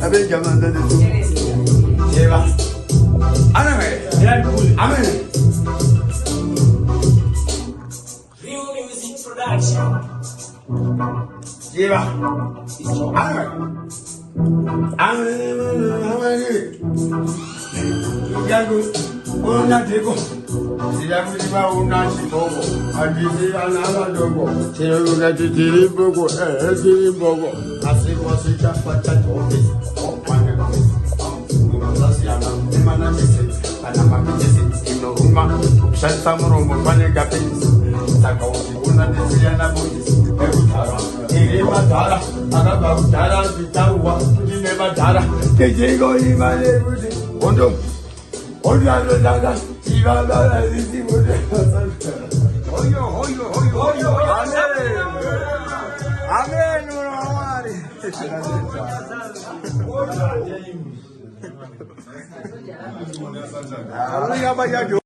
Abe jaman da su. Jeba. Ana mai. Amen. Real music production. Jeba. Ana mai. Amen. Yago. Ona tego. Siyamu jiba una sibogo. Ajisi anala dogo. Sino na titiri bogo. Titiri bogo. Asibo sika pacha tobe. Opana. Sasiana. Emana mese. Panama mese. Ino uma. Upsanta moromo. Pane kapis. Takausi una desiyana bois. Eutara. Irema dara. Agaba dara. Vitawa. Irema dara. Tejego imane buzi. Ondo. Ondo dara. Iba dara. Isi buzi. Hoyo. Amen. Amen.